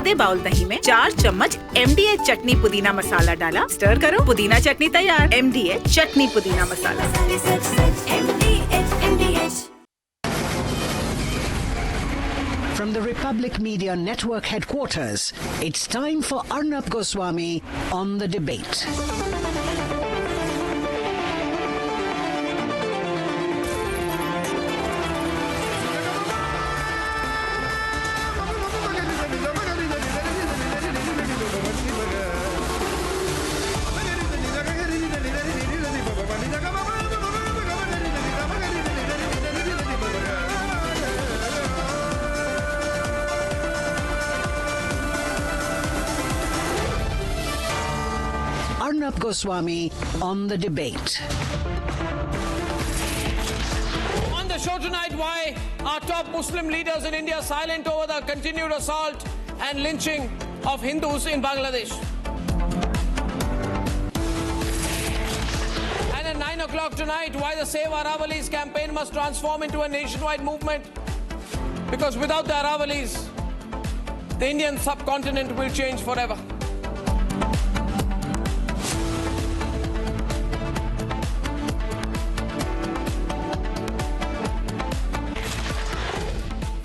आधे बाउल दही में 4 चम्मच MDH चटनी पुदीना मसाला डाला, स्टर करो, पुदीना चटनी तैयार। MDH चटनी पुदीना मसाला। From the Republic Media Network headquarters, it's time for Arnab Goswami on the debate. Arnab Goswami on the debate. On the show tonight, why are top Muslim leaders in India silent over the continued assault and lynching of Hindus in Bangladesh? And at 9 o'clock tonight, why the Save Aravallis campaign must transform into a nationwide movement? Because without the Aravallis, the Indian subcontinent will change forever.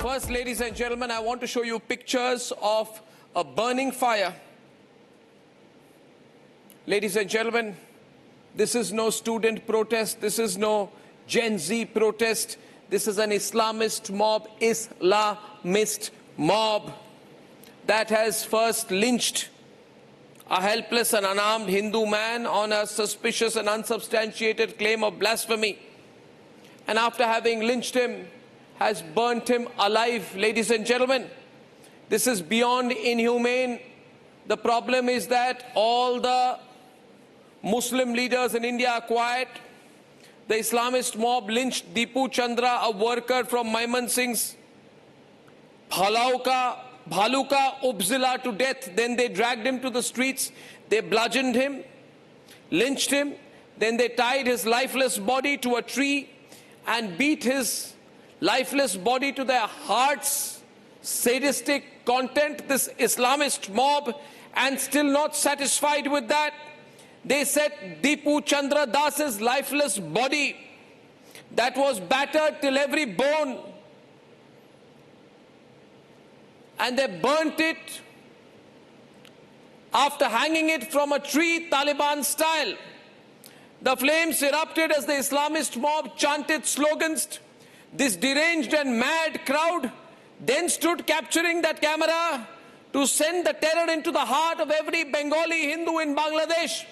First, ladies and gentlemen, I want to show you pictures of a burning fire. Ladies and gentlemen, this is no student protest. This is no Gen Z protest. This is an Islamist mob that has first lynched a helpless and unarmed Hindu man on a suspicious and unsubstantiated claim of blasphemy. And after having lynched him, has burnt him alive. Ladies and gentlemen, this is beyond inhumane. The problem is that all the Muslim leaders in India are quiet. The Islamist mob lynched Deepu Chandra, a worker from Maiman Singh's Bhaluka Upzila to death. Then they dragged him to the streets. They bludgeoned him, lynched him. Then they tied his lifeless body to a tree and beat his lifeless body to their heart's sadistic content. This Islamist mob, and still not satisfied with that, they set Deepu Chandra Das's lifeless body that was battered till every bone, and they burnt it after hanging it from a tree, Taliban style. The flames erupted as the Islamist mob chanted slogans. This deranged and mad crowd then stood capturing that camera to send the terror into the heart of every Bengali Hindu in Bangladesh,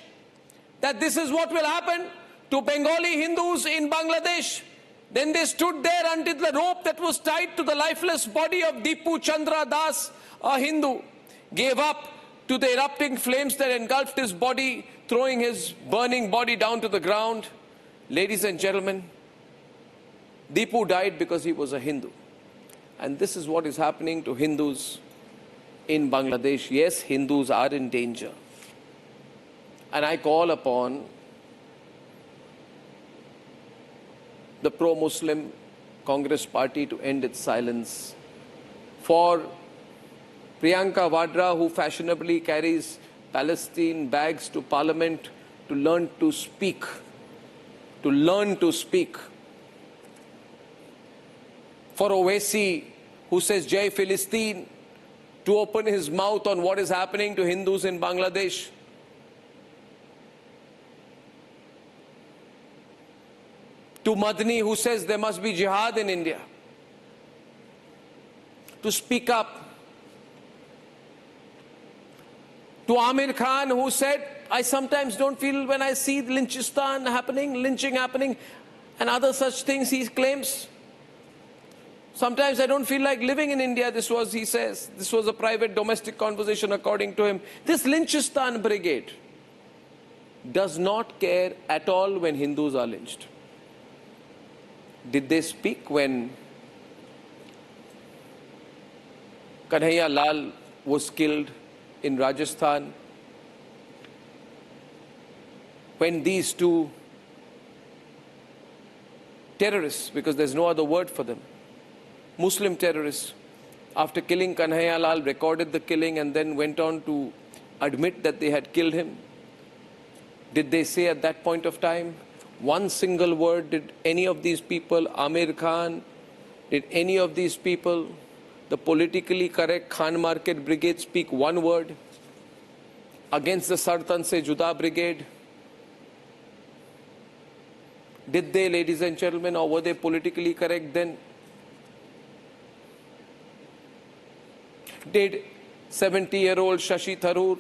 that this is what will happen to Bengali Hindus in Bangladesh. Then they stood there until the rope that was tied to the lifeless body of Deepu Chandra Das, a Hindu, gave up to the erupting flames that engulfed his body, throwing his burning body down to the ground. Ladies and gentlemen, Deepu died because he was a Hindu. And this is what is happening to Hindus in Bangladesh. Yes, Hindus are in danger. And I call upon the pro-Muslim Congress party to end its silence. For Priyanka Vadra, who fashionably carries Palestine bags to Parliament, to learn to speak. To learn to speak. For Owaisi, who says Jai Philistine, to open his mouth on what is happening to Hindus in Bangladesh. To Madni, who says there must be jihad in India, to speak up. To Amir Khan, who said, I sometimes don't feel when I see lynching happening, and other such things he claims. Sometimes I don't feel like living in India, he says. This was a private domestic conversation according to him. This Lynchistan brigade does not care at all when Hindus are lynched. Did they speak when Kanhaiya Lal was killed in Rajasthan? When these two terrorists, because there's no other word for them, Muslim terrorists, after killing Kanhaiya Lal, recorded the killing and then went on to admit that they had killed him? Did they say at that point of time one single word? Did any of these people, Amir Khan, did any of these people, the politically correct Khan Market Brigade, speak one word against the Sartan Se Juda Brigade? Did they, ladies and gentlemen, or were they politically correct then? Did 70-year-old Shashi Tharoor,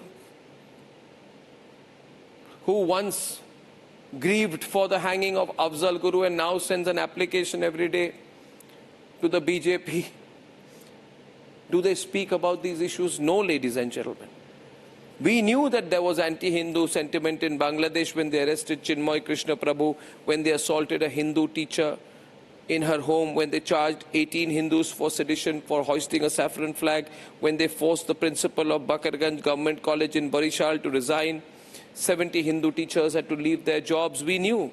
who once grieved for the hanging of Afzal Guru and now sends an application every day to the BJP, do they speak about these issues? No, ladies and gentlemen. We knew that there was anti-Hindu sentiment in Bangladesh when they arrested Chinmoy Krishna Prabhu, when they assaulted a Hindu teacher in her home, when they charged 18 Hindus for sedition for hoisting a saffron flag, when they forced the principal of Bakarganj Government College in Barishal to resign. 70 Hindu teachers had to leave their jobs. We knew.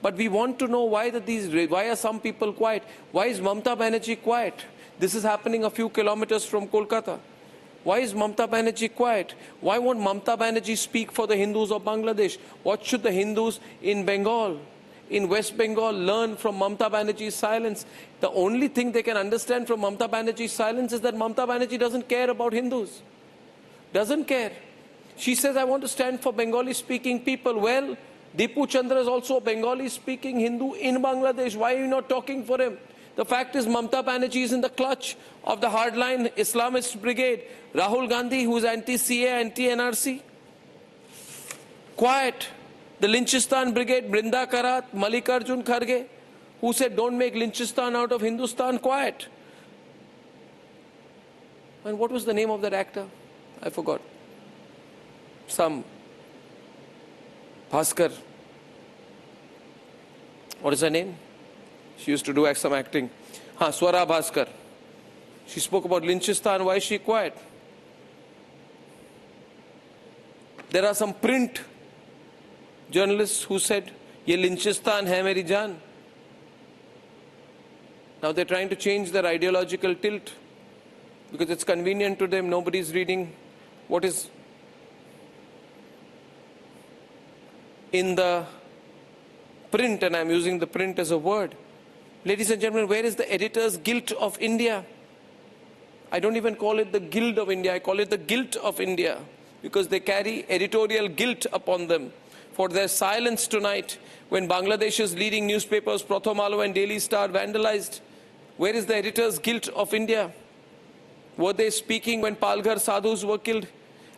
But we want to know why are some people quiet? Why is Mamata Banerjee quiet? This is happening a few kilometers from Kolkata. Why is Mamata Banerjee quiet? Why won't Mamata Banerjee speak for the Hindus of Bangladesh? What should the Hindus in Bengal, in West Bengal, learn from Mamata Banerjee's silence? The only thing they can understand from Mamata Banerjee's silence is that Mamata Banerjee doesn't care about Hindus. Doesn't care. She says, I want to stand for Bengali-speaking people. Well, Dipu Chandra is also a Bengali-speaking Hindu in Bangladesh. Why are you not talking for him? The fact is, Mamata Banerjee is in the clutch of the hardline Islamist brigade. Rahul Gandhi, who is anti-CA, anti-NRC, quiet. The Lynchistan brigade, Brinda Karat, Mallikarjun Kharge, who said, don't make Lynchistan out of Hindustan, quiet. And what was the name of that actor? I forgot. Some Bhaskar. What is her name? She used to do some acting. Swara Bhaskar. She spoke about Lynchistan. Why is she quiet? There are some print journalists who said, Ye Lynchistan hai meri jaan. Now they're trying to change their ideological tilt because it's convenient to them. Nobody's reading what is in the print, and I'm using the print as a word. Ladies and gentlemen, where is the editor's guilt of India? I don't even call it the guild of India, I call it the guilt of India, because they carry editorial guilt upon them for their silence tonight when Bangladesh's leading newspapers, Pratham Alo and Daily Star, vandalized. Where is the editor's guilt of India? Were they speaking when Palghar sadhus were killed?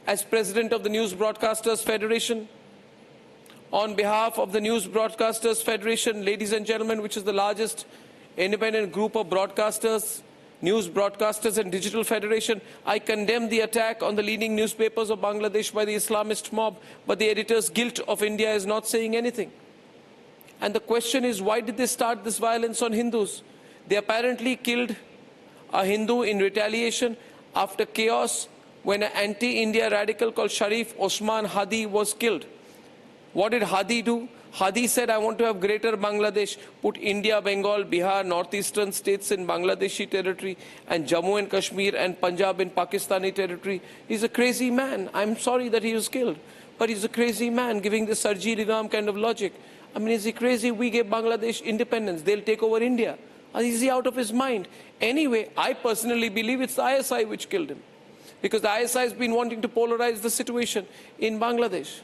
As president of the News Broadcasters Federation, on behalf of the News Broadcasters Federation, ladies and gentlemen, which is the largest independent group of broadcasters, news broadcasters and digital federation, I condemn the attack on the leading newspapers of Bangladesh by the Islamist mob, but the editor's guilt of India is not saying anything. And the question is, why did they start this violence on Hindus? They apparently killed a Hindu in retaliation after chaos when an anti-India radical called Sharif Osman Hadi was killed. What did Hadi do? Hadi said, I want to have greater Bangladesh, put India, Bengal, Bihar, northeastern states in Bangladeshi territory, and Jammu and Kashmir and Punjab in Pakistani territory. He's a crazy man. I'm sorry that he was killed, but he's a crazy man giving the Sarji Nizam kind of logic. I mean, is he crazy? We gave Bangladesh independence. They'll take over India. Is he out of his mind? Anyway, I personally believe it's the ISI which killed him, because the ISI has been wanting to polarize the situation in Bangladesh.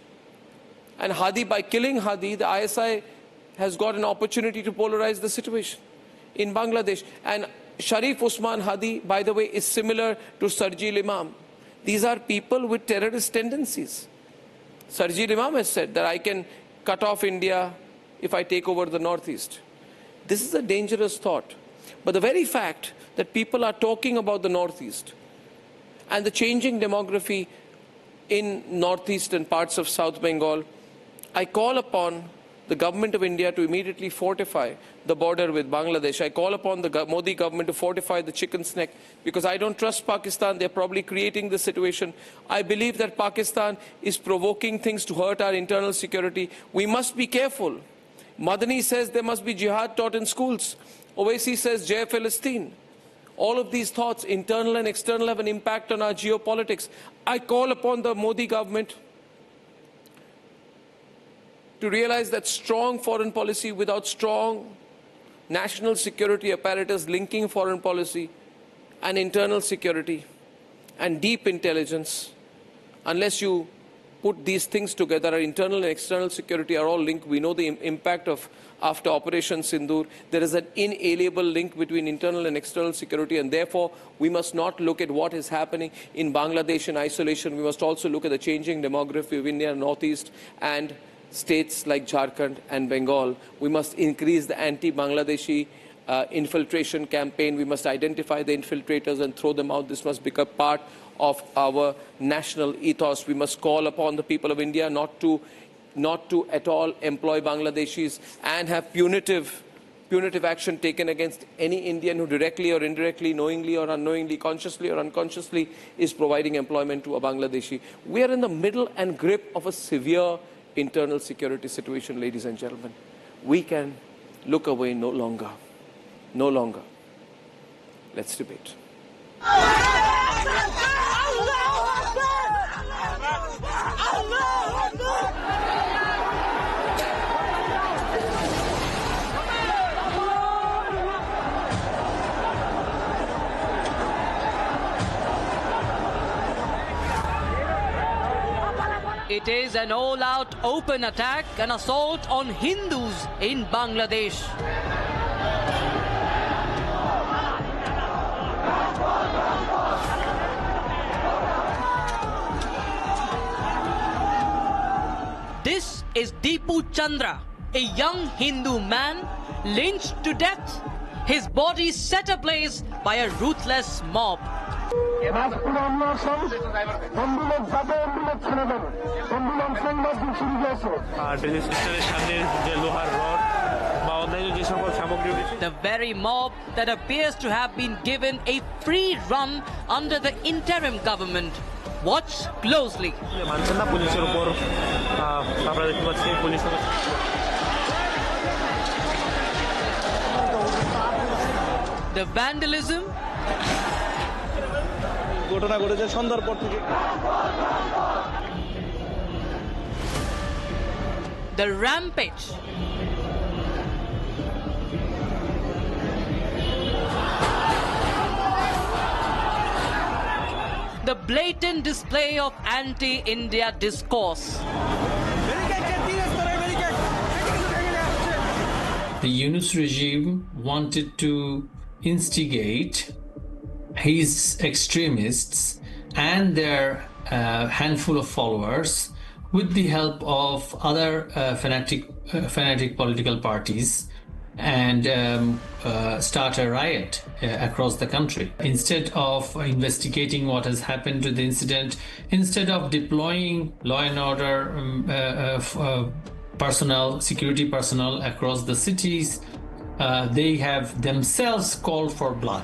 And Hadi, by killing Hadi, the ISI has got an opportunity to polarize the situation in Bangladesh. And Sharif Osman Hadi, by the way, is similar to Sarjil Imam. These are people with terrorist tendencies. Sarjil Imam has said that I can cut off India if I take over the Northeast. This is a dangerous thought. But the very fact that people are talking about the Northeast and the changing demography in Northeastern parts of South Bengal, I call upon the government of India to immediately fortify the border with Bangladesh. I call upon the Modi government to fortify the chicken's neck, because I don't trust Pakistan. They're probably creating this situation. I believe that Pakistan is provoking things to hurt our internal security. We must be careful. Madani says there must be jihad taught in schools. Owaisi says Jai Palestine. All of these thoughts, internal and external, have an impact on our geopolitics. I call upon the Modi government to realize that strong foreign policy without strong national security apparatus linking foreign policy and internal security and deep intelligence, unless you put these things together, our internal and external security are all linked. We know the impact of after Operation Sindoor. There is an inalienable link between internal and external security, and therefore we must not look at what is happening in Bangladesh in isolation. We must also look at the changing demography of India, Northeast, and states like Jharkhand and Bengal. We must increase the anti-Bangladeshi infiltration campaign. We must identify the infiltrators and throw them out. This must become part of our national ethos. We must call upon the people of India not to at all employ Bangladeshis and have punitive action taken against any Indian who directly or indirectly, knowingly or unknowingly, consciously or unconsciously is providing employment to a Bangladeshi. We are in the middle and grip of a severe internal security situation, ladies and gentlemen. We can look away no longer. No longer. Let's debate. It is an all-out open attack, an assault on Hindus in Bangladesh. This is Deepu Chandra, a young Hindu man lynched to death, his body set ablaze by a ruthless mob. The very mob that appears to have been given a free run under the interim government. Watch closely. The vandalism, the rampage, the blatant display of anti-India discourse. The Yunus regime wanted to instigate his extremists and their handful of followers with the help of other fanatic political parties and start a riot across the country. Instead of investigating what has happened to the incident, instead of deploying law and order personnel, security personnel across the cities, they have themselves called for blood.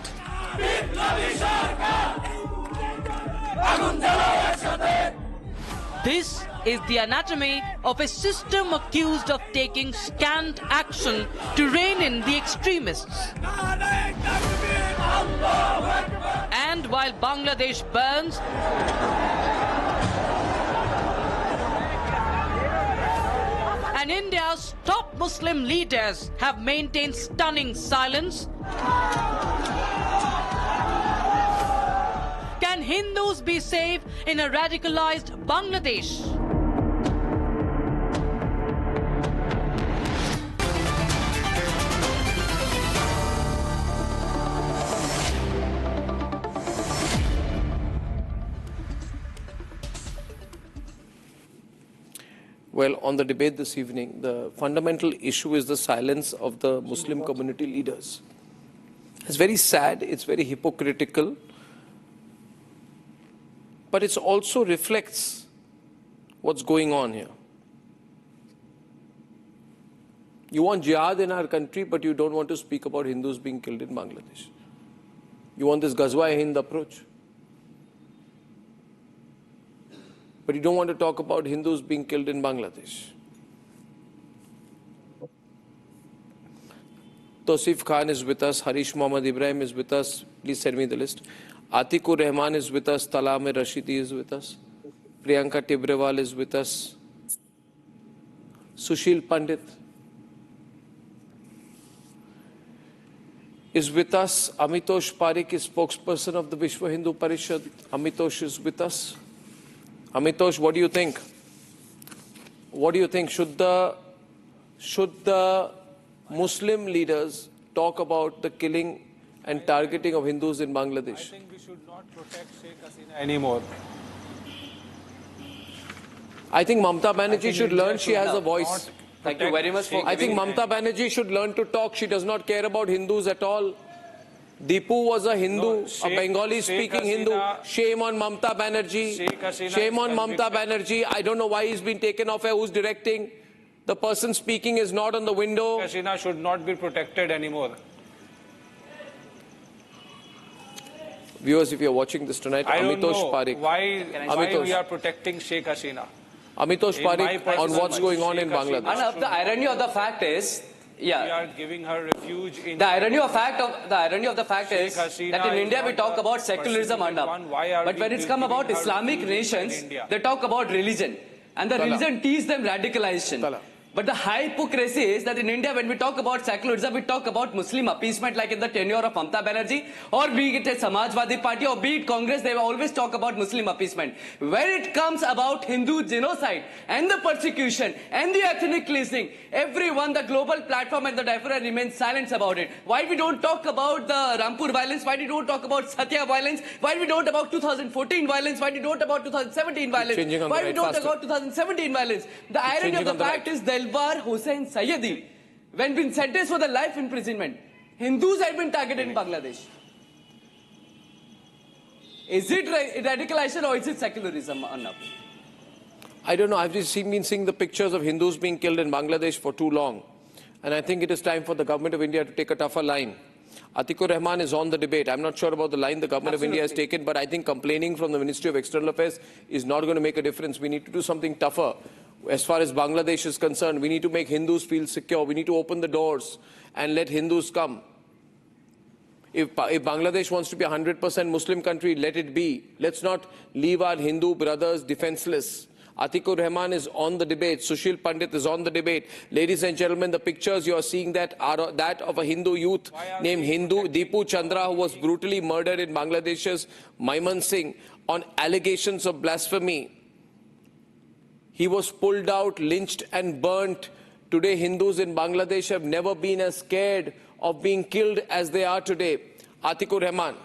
This is the anatomy of a system accused of taking scant action to rein in the extremists. And while Bangladesh burns, and India's top Muslim leaders have maintained stunning silence, can Hindus be safe in a radicalized Bangladesh? Well, on the debate this evening, the fundamental issue is the silence of the Muslim community leaders. It's very sad, it's very hypocritical, but it also reflects what's going on here. You want jihad in our country, but you don't want to speak about Hindus being killed in Bangladesh. You want this Ghazwa-e-Hind approach. But you don't want to talk about Hindus being killed in Bangladesh. Tosif Khan is with us. Harish Mohammad Ibrahim is with us. Please send me the list. Atikur Rahman is with us. Talam Rashidi is with us. Priyanka Tibrewal is with us. Sushil Pandit is with us. Amitosh Parikh is spokesperson of the Vishwa Hindu Parishad. Amitosh is with us. Amitosh, what do you think? What do you think? Should the Muslim leaders talk about the killing and targeting of Hindus in Bangladesh? I think we should not protect Sheikh Hasina anymore. I think Mamata Banerjee should learn she has a voice. Thank you very much for I think Mamata Banerjee should learn to talk. She does not care about Hindus at all. Deepu was a Hindu, a Bengali-speaking Hindu. Shame on Mamata Banerjee. Shame on Mamata Banerjee. I don't know why he's been taken off air. Who's directing? The person speaking is not on the window. Sheikh Hasina should not be protected anymore. Viewers, if you're watching this tonight, I don't Amitosh know Parikh. why we are protecting Sheikh Hasina. Amitosh Parikh on what's going on in Bangladesh. And the irony of the fact is, We are giving her refuge in... the irony of the fact is that in India we talk about secularism, Arnab. But when it's come about Islamic nations, they talk about religion. And the religion teaches them radicalization. But the hypocrisy is that in India, when we talk about secularism, we talk about Muslim appeasement, like in the tenure of Mamata Banerjee, or be it a Samajwadi Party, or be it Congress, they always talk about Muslim appeasement. When it comes about Hindu genocide, and the persecution, and the ethnic cleansing, everyone, the global platform and the diaspora remains silent about it. Why we don't talk about the Rampur violence? Why we don't talk about Satya violence? Why we don't about 2014 violence? Why we don't about 2017 violence? Why we don't about 2017 violence? The irony of the fact is Delbar Hussain Sayyidi, when been sentenced for the life imprisonment, Hindus have been targeted in Bangladesh. Is it radicalization or is it secularism, Arnab? I don't know. I've just been seeing the pictures of Hindus being killed in Bangladesh for too long. And I think it is time for the government of India to take a tougher line. Atikur Rahman is on the debate. I'm not sure about the line the government of India has taken, but I think complaining from the Ministry of External Affairs is not going to make a difference. We need to do something tougher. As far as Bangladesh is concerned, we need to make Hindus feel secure. We need to open the doors and let Hindus come. If Bangladesh wants to be a 100% Muslim country, let it be. Let's not leave our Hindu brothers defenseless. Atikur Rahman is on the debate. Sushil Pandit is on the debate. Ladies and gentlemen, the pictures you are seeing that are that of a Hindu youth named Deepu Chandra, who was brutally murdered in Bangladesh's Mymensingh on allegations of blasphemy. He was pulled out, lynched and burnt. Today, Hindus in Bangladesh have never been as scared of being killed as they are today. Atikur Rahman.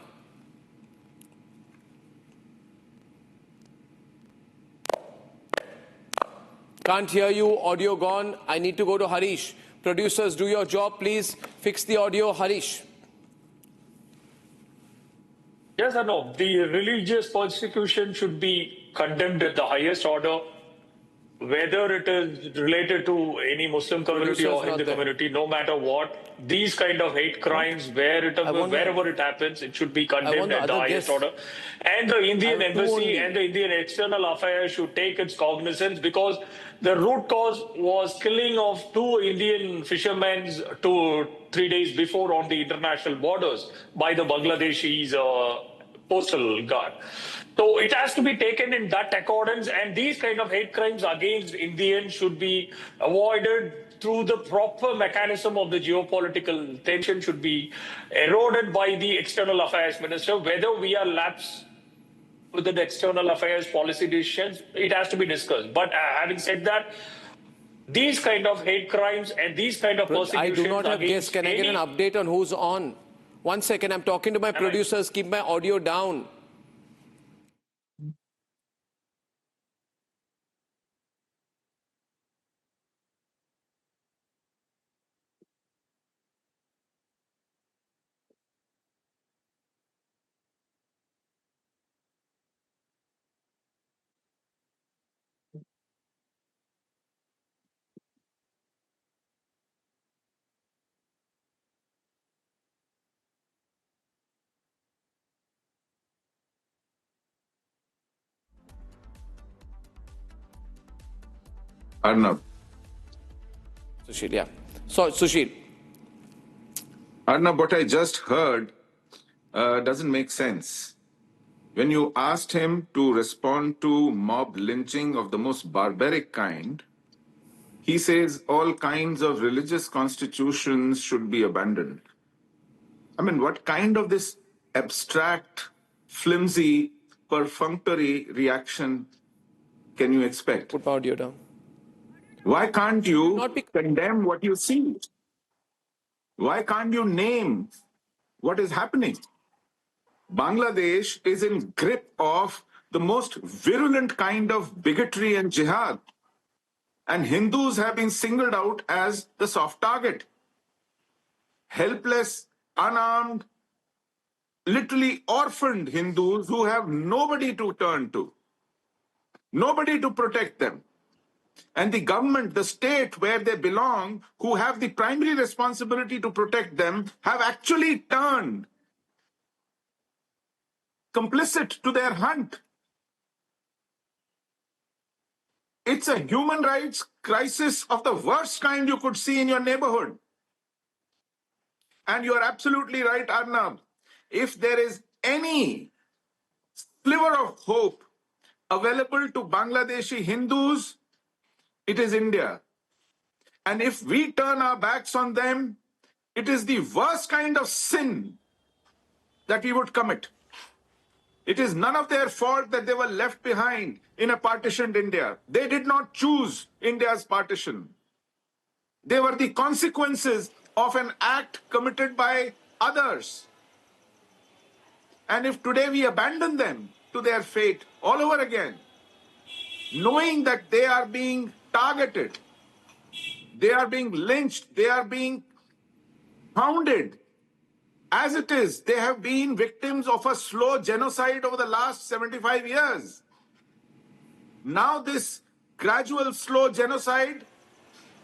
Can't hear you, audio gone. I need to go to Harish. Producers, do your job, please. Fix the audio, Harish. Yes or no? The religious persecution should be condemned at the highest order, whether it is related to any Muslim community or Hindu community, no matter what. These kind of hate crimes, wherever it happens, it should be condemned at the highest order. And the Indian embassy and the Indian External Affairs should take its cognizance, because the root cause was killing of 2 Indian fishermen 3 days before on the international borders by the Bangladeshis postal guard. So it has to be taken in that accordance, and these kind of hate crimes against Indians should be avoided through the proper mechanism of the geopolitical tension, should be eroded by the External Affairs Minister. Whether we are lapsed with the External Affairs policy decisions, it has to be discussed. But having said that, these kind of hate crimes and these kind of persecutions... I do not have guests. Can I get an update on who's on? 1 second, I'm talking to my producers. Keep my audio down. Arnab. Sushil, yeah. So, Sushil, Arnab, what I just heard doesn't make sense. When you asked him to respond to mob lynching of the most barbaric kind, he says all kinds of religious constitutions should be abandoned. I mean, what kind of this abstract, flimsy, perfunctory reaction can you expect? Put my audio down. Why can't you condemn what you see? Why can't you name what is happening? Bangladesh is in grip of the most virulent kind of bigotry and jihad. And Hindus have been singled out as the soft target. Helpless, unarmed, literally orphaned Hindus who have nobody to turn to, nobody to protect them. And the government, the state where they belong, who have the primary responsibility to protect them, have actually turned complicit to their hunt. It's a human rights crisis of the worst kind you could see in your neighborhood. And you're absolutely right, Arnab. If there is any sliver of hope available to Bangladeshi Hindus, it is India. And if we turn our backs on them, it is the worst kind of sin that we would commit. It is none of their fault that they were left behind in a partitioned India. They did not choose India's partition. They were the consequences of an act committed by others. And if today we abandon them to their fate all over again, knowing that they are being targeted, they are being lynched, they are being pounded, as it is, they have been victims of a slow genocide over the last 75 years. Now this gradual slow genocide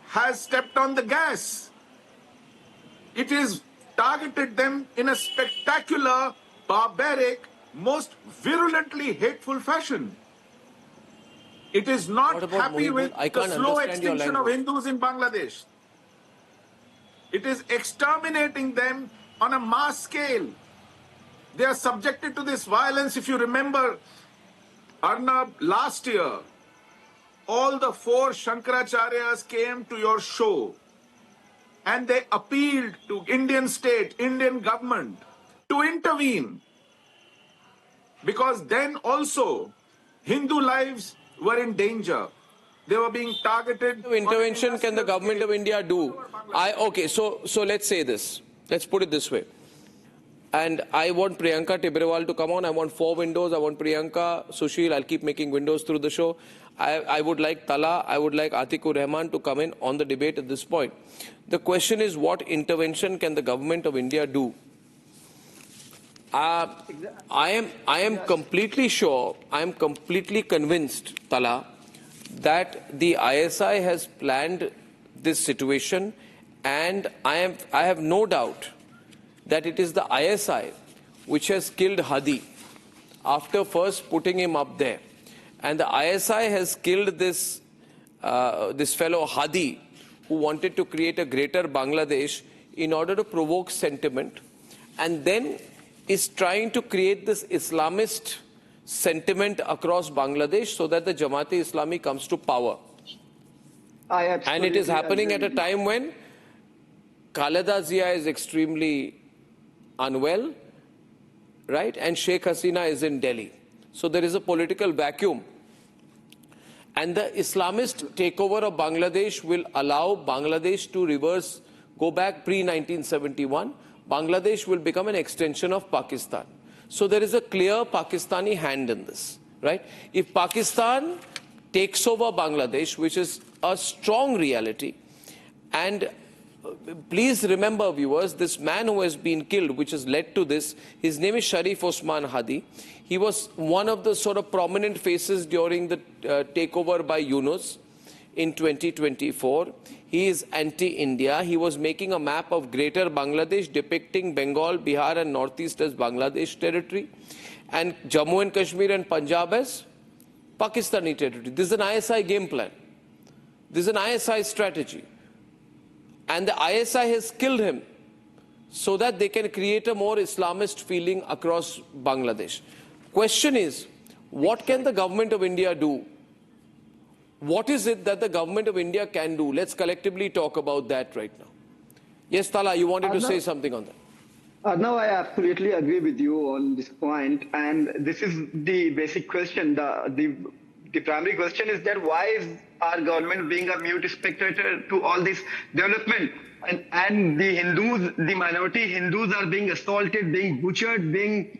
has stepped on the gas. It has targeted them in a spectacular, barbaric, most virulently hateful fashion. It is not happy with the slow extinction of Hindus in Bangladesh. It is exterminating them on a mass scale. They are subjected to this violence. If you remember, Arnab, last year, all the 4 Shankaracharyas came to your show and they appealed to Indian state, Indian government to intervene. Because then also, Hindu lives were in danger. They were being targeted. What intervention can the government of India do? Okay, so let's say this. Let's put it this way. And I want Priyanka Tibrewal to come on. I want 4 windows. I want Priyanka, Sushil. I'll keep making windows through the show. I would like Tala. I would like Atikur Rahman to come in on the debate at this point. The question is, what intervention can the government of India do? I am completely sure, I am completely convinced, Tala, that the ISI has planned this situation, and I have no doubt that it is the ISI which has killed Hadi after first putting him up there. And the ISI has killed this fellow Hadi, who wanted to create a greater Bangladesh in order to provoke sentiment, and then is trying to create this Islamist sentiment across Bangladesh so that the Jamaat-e-Islami comes to power. And it is happening at a time when Khaleda Zia is extremely unwell, right? And Sheikh Hasina is in Delhi. So there is a political vacuum. And the Islamist takeover of Bangladesh will allow Bangladesh to reverse, go back pre-1971. Bangladesh will become an extension of Pakistan. So there is a clear Pakistani hand in this, right? If Pakistan takes over Bangladesh, which is a strong reality, and please remember, viewers, this man who has been killed, which has led to this, his name is Sharif Osman Hadi. He was one of the sort of prominent faces during the takeover by Yunus in 2024. He is anti-India. He was making a map of greater Bangladesh depicting Bengal, Bihar and Northeast as Bangladesh territory, and Jammu and Kashmir and Punjab as Pakistani territory. This is an ISI game plan. This is an ISI strategy. And the ISI has killed him. so that they can create a more Islamist feeling across Bangladesh. Question is, what can the government of India do? What is it that the government of India can do? Let's collectively talk about that right now. Yes, Tala, you wanted to say something on that. No, I absolutely agree with you on this point, and this is the basic question. The primary question is that why is our government being a mute spectator to all this development? And the Hindus, the minority Hindus are being assaulted, being butchered, being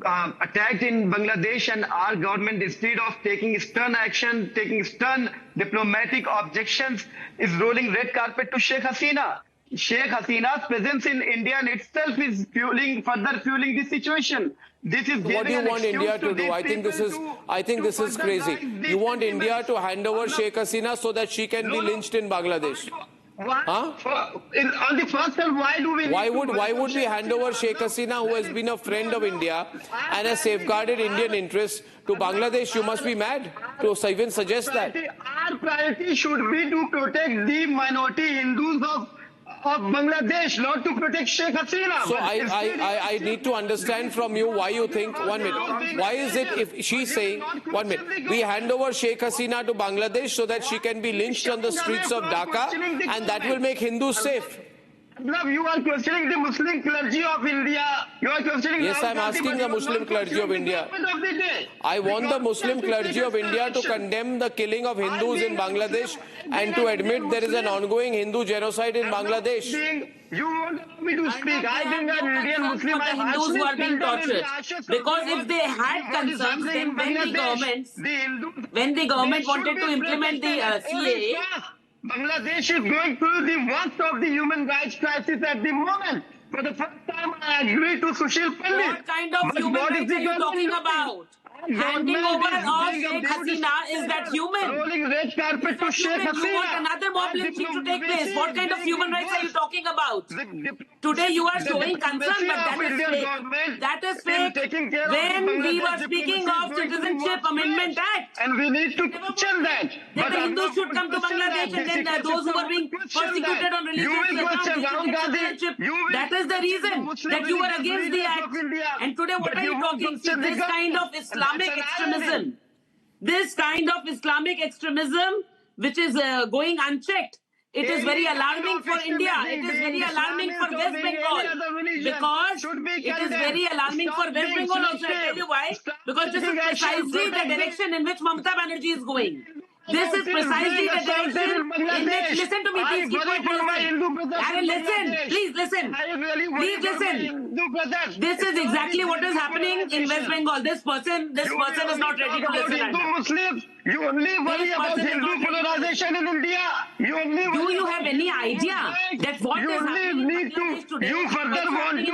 attacked in Bangladesh, and our government, instead of taking stern action, taking stern diplomatic objections, is rolling red carpet to Sheikh Hasina. Sheikh Hasina's presence in India in itself is further fueling this situation. This is what do you want India to do? I think this is crazy. You want India to hand over Sheikh Hasina so that she can be lynched in Bangladesh? Huh? On the first hand, why would we hand over Sheikh Hasina, who has been a friend of India and has safeguarded Indian interests, to Bangladesh? You must be mad to even suggest that. Our priority should be to protect the minority Hindus of Bangladesh, not to protect Sheikh Hasina. So I need to understand from you why you think, 1 minute, why is it if she's saying, 1 minute, we hand over Sheikh Hasina to Bangladesh so that she can be lynched on the streets of Dhaka and that will make Hindus safe? You are questioning the Muslim clergy of India. You are questioning. Yes, I'm asking the Muslim clergy of India. I want the Muslim clergy of India to condemn the killing of Hindus in Bangladesh and to admit there is an ongoing Hindu genocide in Bangladesh. You want me to speak? I think an Indian Muslim, the Hindus who are being tortured. Because if they had concerns, then when the government wanted to implement the CAA, Bangladesh is going through the worst of the human rights crisis at the moment. For the first time, I agree to Sushil Pandit. What kind of human rights are you talking about? Handing over of Sheikh Hasina, is that human? Rolling red carpet to Sheikh Hasina. You want another mob lynching to take place. What kind of human rights are you talking about? Today you are showing concern, but that is fake. That is fake. When we were speaking of Citizenship Amendment Act, and we need to question that. Then the Hindus should come to Bangladesh, and then those who are being persecuted on religious grounds, that is the reason that you were against the act. And today what are you talking? See, this kind of Islamic extremism, which is going unchecked, it is very alarming for India. It is very alarming for West Bengal. Because it is very alarming for West Bengal also. I tell you why. Because this is precisely the direction in which Mamata Banerjee is going. This is precisely the direction in which, listen to me, please keep on listening. Please listen. Please listen. This is exactly what is happening in West Bengal. This person is not ready to listen. You only worry about Hindu polarization in India. Do you have any idea that what is happening in Bangladesh today? You further want to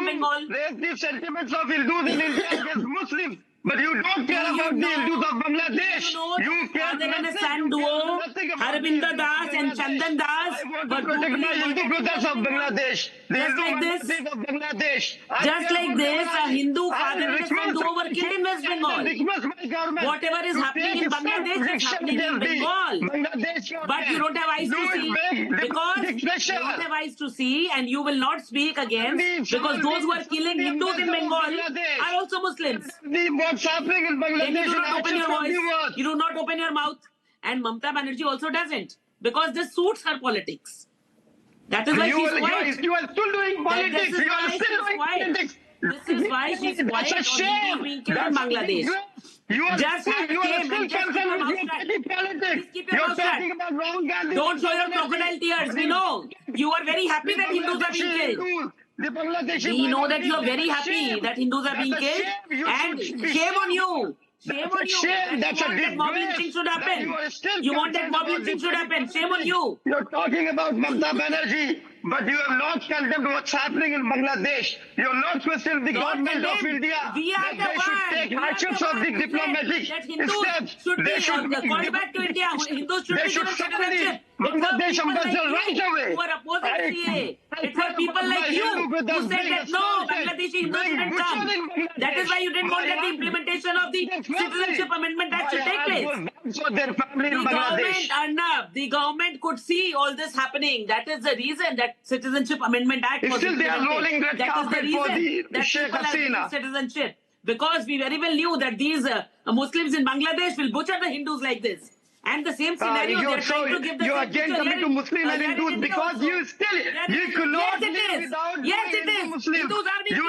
raise the sentiments of Hindus in India against Muslims. But you don't care about the Hindus of Bangladesh. You care about the San duo, Harbinder Das and Chandan Das. But protect my Hindu brothers of Bangladesh. Just like this, a Hindu father and a son duo were killed in West Bengal. Whatever is happening in Bangladesh is happening in Bengal. But you don't have eyes to see. Because you don't have eyes to see and you will not speak against. Because those who are killing Hindus in Bengal are also Muslims. What's happening in Bangladesh? Then you do not open your voice. You do not open your mouth. And Mamata Banerjee also doesn't. Because this suits her politics. That is why she's quiet. You are still doing politics. You are still doing politics. This is why she's quiet on being killed in Bangladesh. Just like came and just keep your mouth shut. Please keep your mouth shut. Don't show your crocodile tears. We know. You are very happy that Hindus are being killed. We know that you are very happy that Hindus are being killed, and shame on you. Shame on you. That's you want that mob lynching should happen. You want that mob lynching should happen. Shame on you. You're talking about Mamata Banerjee, but you have not condemned what's happening in Bangladesh. You have not questioned the government of India. We are the ones. They should take hardships of the diplomatic steps. They should be called back to India. Hindus should be given citizenship. Bangladesh ambassador right away. Who are opposing CAA. It was people like you who said that no, Bangladeshi Hindus didn't come. That is why you didn't want that the implementation of the Citizenship Amendment Act should take place. for their family in Bangladesh. Arnab, the government could see all this happening. That is the reason that Citizenship Amendment Act was Still, they are rolling red carpet for the Sheikh Hasina. Citizenship. Because we very well knew that these Muslims in Bangladesh will butcher the Hindus like this. And the same scenario, they're trying to give the you same again picture coming to Muslim and Hindus because you could not live without knowing Muslim. You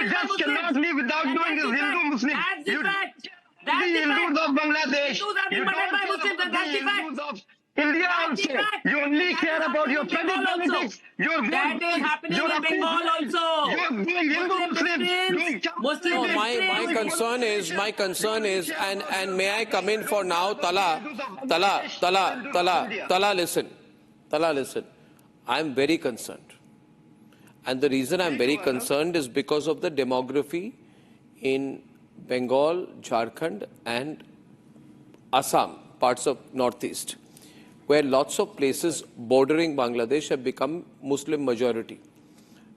just cannot live without knowing the Hindu Muslim. That's the fact. The Hindus of Bangladesh. Hindus are being murdered by Muslims, and that's the fact. Hindus of India also. You only care about your petty politics. That is happening in Bengal also. You're doing Hindu Muslims. My concern is, and may I come in for now, Tala, listen. I'm very concerned. And the reason I'm very concerned is because of the demography in Bengal, Jharkhand and Assam, parts of Northeast, where lots of places bordering Bangladesh have become Muslim majority.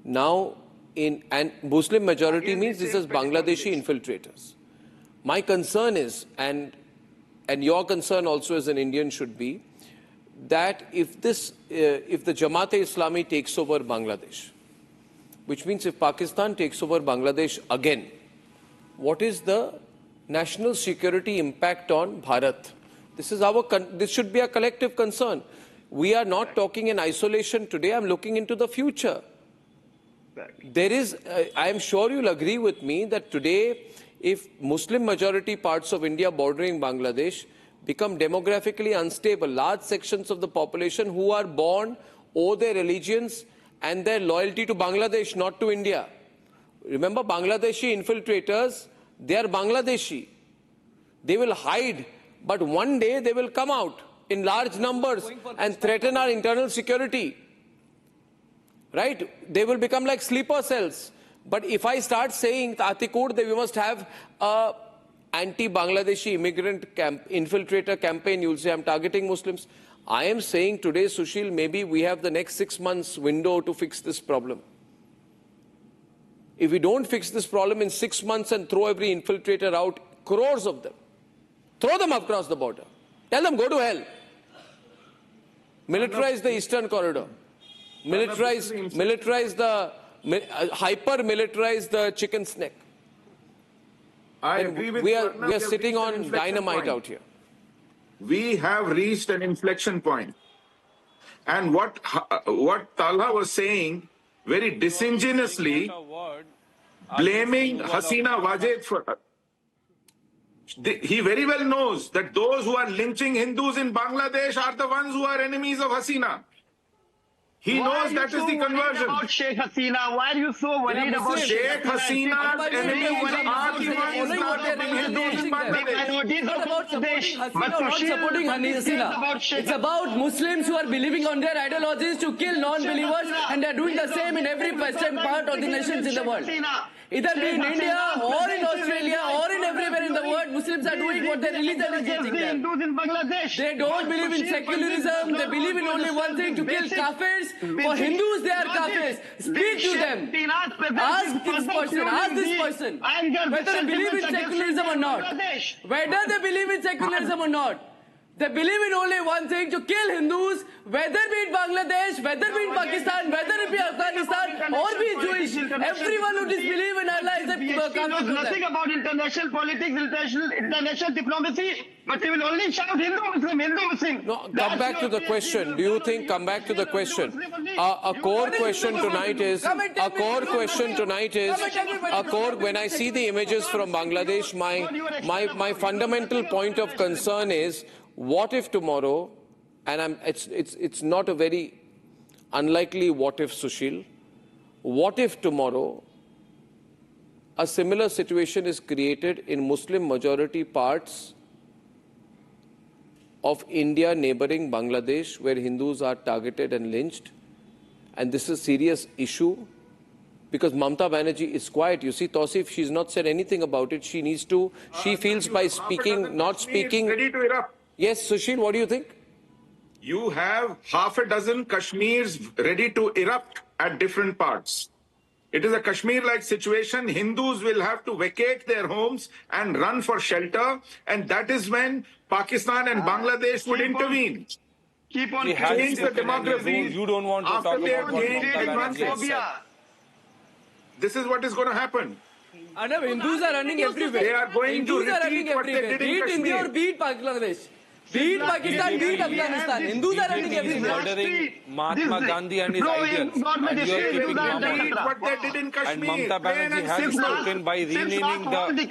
Now, and Muslim majority means this is Bangladeshi infiltrators. My concern is, and your concern also as an Indian should be, that if the Jamaat-e-Islami takes over Bangladesh, which means if Pakistan takes over Bangladesh again, what is the national security impact on Bharat? This should be a collective concern. We are not talking in isolation today. I'm looking into the future. I am sure you'll agree with me that today, if Muslim majority parts of India bordering Bangladesh become demographically unstable, large sections of the population who are born owe their allegiance and their loyalty to Bangladesh, not to India. Remember, Bangladeshi infiltrators, they are Bangladeshi. They will hide, but one day they will come out in large numbers and threaten our internal security. Right? They will become like sleeper cells. But if I start saying, Atikur, that we must have a anti-Bangladeshi immigrant infiltrator campaign, you'll say I'm targeting Muslims. I am saying today, Sushil, maybe we have the next 6 months window to fix this problem. If we don't fix this problem in 6 months and throw every infiltrator out, crores of them, throw them across the border. Tell them, go to hell. Militarize the Eastern Corridor. Hyper-militarize the chicken's neck. I agree with we you, are Arnab, we are sitting on dynamite point. out here. We have reached an inflection point. And what Talha was saying, very disingenuously, blaming Hasina Wajed for... He very well knows that those who are lynching Hindus in Bangladesh are the ones who are enemies of Hasina. He knows that is the conversion. About Sheikh Hasina? Why are you so worried about Sheikh Hasina's enemies are the ones targeting Hindus in Bangladesh. Not supporting Hasina. It's about Muslims who are believing on their ideologies to kill non-believers, and they're doing the same in every western part of the nations in the world. Either be in India or in Australia or in everywhere in the world, Muslims are doing what their religion is teaching them. They don't believe in secularism. They believe in only one thing, to kill kafirs. For Hindus, they are kafirs. Speak to them. Ask this person, whether they believe in secularism or not. Whether they believe in secularism or not. They believe in only one thing, to kill Hindus, whether be it Bangladesh, whether be it Pakistan, whether it be Afghanistan, or be Jewish. Everyone who disbelieves in Allah is a kafir. He knows nothing about international politics, international diplomacy, but he will only shout Hindu Muslim. No, come back to the question. Do you think, come back to the question. A core question tonight is, when I see the images from Bangladesh, my fundamental point of concern is, what if tomorrow, and it's not a very unlikely what if, Sushil, what if tomorrow a similar situation is created in Muslim majority parts of India neighboring Bangladesh, where Hindus are targeted and lynched, and this is a serious issue, because Mamata Banerjee is quiet. You see, Tausif, she's not said anything about it. She needs to, she feels by speaking, not speaking. Ready to erupt. Yes, Sushil, what do you think? You have half a dozen Kashmirs ready to erupt at different parts. It is a Kashmir-like situation. Hindus will have to vacate their homes and run for shelter. And that is when Pakistan and Bangladesh would intervene. Keep on Change the demography. You don't want to After talk they about have what gained Mamata Banerjee has advantage. said. This is what is going to happen. Arnab, Hindus are running everywhere. They are going to Hindus are running repeat what they everywhere. did in Beat India or Kashmir. beat Bangladesh. Beat Pakistan, beat Afghanistan. Hindus are running He is everywhere. murdering Mahatma Gandhi and his ideals. And you are keeping mum on Repeat it. what they did in And Kashmir. Mamata Banerjee has spoken by renaming the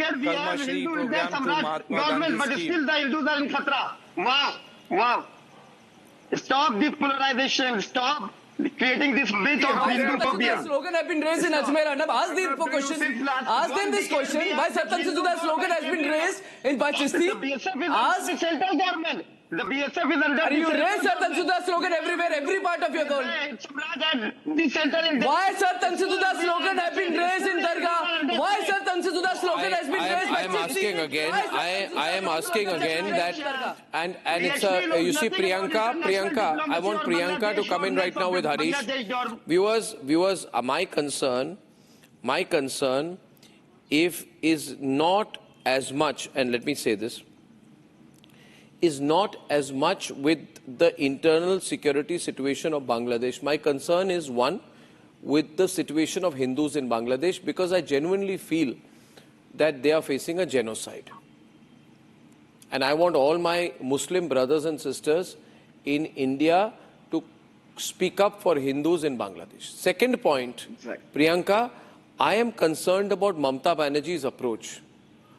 Karma Shri program to Mahatma government, but Gandhi still scheme. the Hindus are in khatra. Wow, wow. Stop this polarization. Stop creating this myth of Hindu The phobia. slogan has been raised in Ajmer. Arnab, ask them for question. Ask them this question. Why Satam Sidhuda slogan has been raised in Bachishti? The BSF is under Ask. the central government. The BSF is under Are the you central raise Satam Sidhuda slogan everywhere, every part of your government? The central in Why Satam Sidhuda slogan has been raised in Dargah? Why Satam Sidhuda slogan has been raised in I am asking again. I am asking again that, and it's a, you see Priyanka, I want Priyanka to come in right now with Harish. Viewers, my concern is not as much, and let me say this, is not as much with the internal security situation of Bangladesh. My concern is one with the situation of Hindus in Bangladesh, because I genuinely feel that they are facing a genocide. And I want all my Muslim brothers and sisters in India to speak up for Hindus in Bangladesh. Second point, Priyanka, I am concerned about Mamata Banerjee's approach.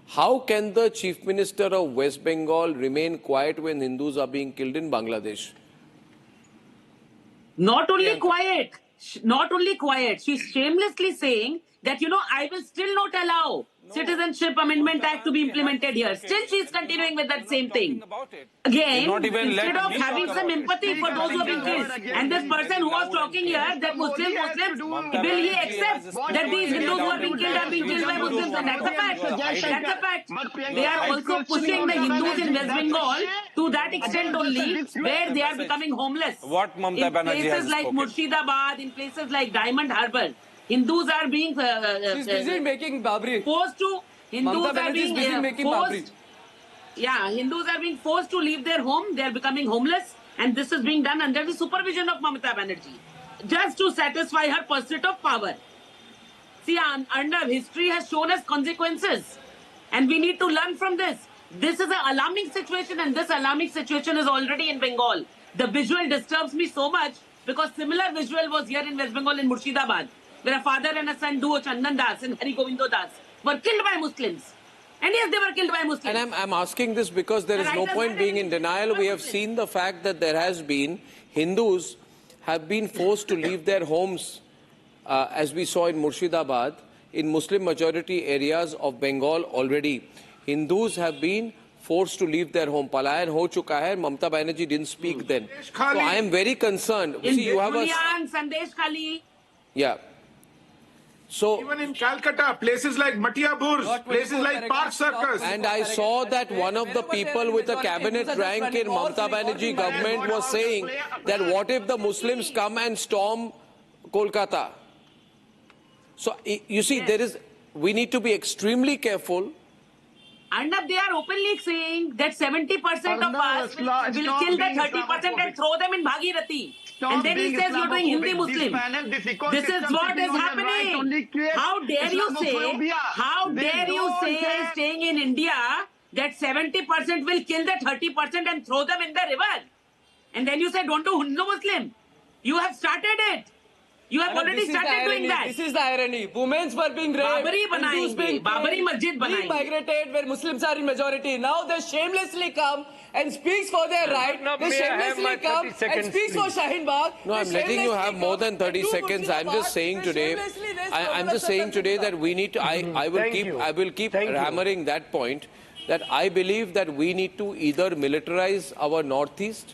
How can the Chief Minister of West Bengal remain quiet when Hindus are being killed in Bangladesh? Not only quiet, she's shamelessly saying that, I will still not allow Citizenship Amendment Act to be implemented here. Still she's continuing with that same thing. Again, instead of having some empathy for those who have been killed, and this person who was talking here, that Muslims, will he accept that these Hindus who have been killed by Muslims? And that's a fact. That's a fact. They are also pushing the Hindus in West Bengal to that extent only, where they are becoming homeless. What Mamata Banerjee has In places like Murshidabad, in places like Diamond Harbour, Hindus are being She's busy making Babri. forced to. Hindus Mamata are being busy making Babri. forced. Yeah, Hindus are being forced to leave their home. They are becoming homeless, and this is being done under the supervision of Mamata Banerjee, just to satisfy her pursuit of power. See, Arnab, history has shown us consequences, and we need to learn from this. This is an alarming situation, and this alarming situation is already in Bengal. The visual disturbs me so much because similar visual was here in West Bengal in Murshidabad, where a father and a son duo, Chandan Das and Hari Govindo Das, were killed by Muslims. And yes, they were killed by Muslims. And I'm asking this because there is no point being in denial. We have seen the fact that there has been Hindus have been forced to leave their homes, as we saw in Murshidabad, in Muslim majority areas of Bengal already. Hindus have been forced to leave their home. Palayan ho chuka hai. Mamata Banerjee didn't speak then. So I am very concerned. In See, you have a... Sandesh Khali. Yeah. So, even in Calcutta, places like Matiabur, places like Park Circus. And I saw that one of the people with a cabinet rank in Mamata Banerjee government was saying that what if the Muslims come and storm Kolkata? So, you see, we need to be extremely careful. Arnab, they are openly saying that 70% of us will kill the 30% and throw them in Bhagirathi. And then he says you're doing Hindi Muslim. This is what is happening. How dare you say, staying in India, that 70% will kill the 30% and throw them in the river? And then you say don't do Hindu Muslim. You have started it. You have already started doing that. This is the irony. Women were being raped. Babari Masjid being migrated where Muslims are in majority. Now they shamelessly come and speaks for their right. They shamelessly come and speaks for Shaheen Bagh. No, I'm letting you have more than 30 seconds. I'm just saying today, that we need to, I will keep hammering that point, that I believe that we need to either militarize our northeast,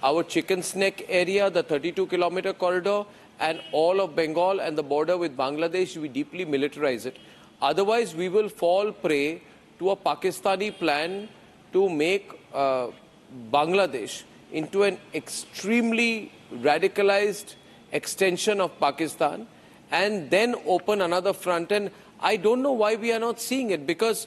our chicken snake area, the 32-kilometer corridor, and all of Bengal and the border with Bangladesh, we deeply militarize it. Otherwise, we will fall prey to a Pakistani plan to make Bangladesh into an extremely radicalized extension of Pakistan and then open another front. And I don't know why we are not seeing it, because